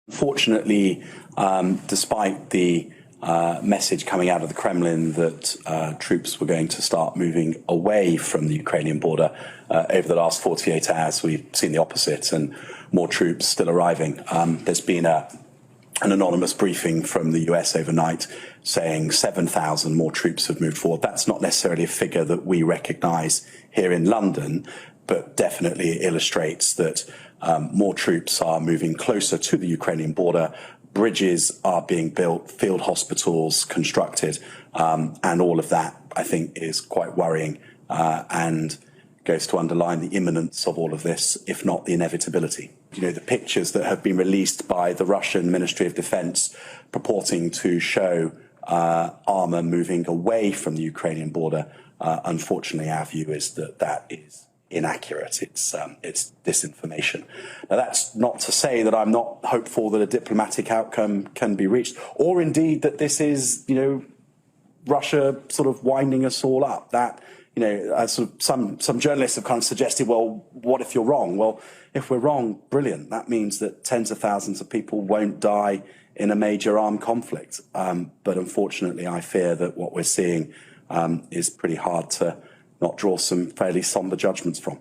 Fortunately, despite the message coming out of the Kremlin that troops were going to start moving away from the Ukrainian border, over the last 48 hours, we've seen the opposite and more troops still arriving. There's been an anonymous briefing from the US overnight saying 7,000 more troops have moved forward. That's not necessarily a figure that we recognise here in London, but definitely illustrates that more troops are moving closer to the Ukrainian border. Bridges are being built, field hospitals constructed, and all of that, I think, is quite worrying and goes to underline the imminence of all of this, if not the inevitability. You know, the pictures that have been released by the Russian Ministry of Defense purporting to show armour moving away from the Ukrainian border, unfortunately, our view is that that is inaccurate. It's disinformation. Now, that's not to say that I'm not hopeful that a diplomatic outcome can be reached, or indeed that this is, you know, Russia sort of winding us all up. That, you know, sort of some journalists have kind of suggested, well, what if you're wrong? Well, if we're wrong, brilliant. That means that tens of thousands of people won't die in a major armed conflict. But unfortunately, I fear that what we're seeing is pretty hard to not draw some fairly somber judgments from.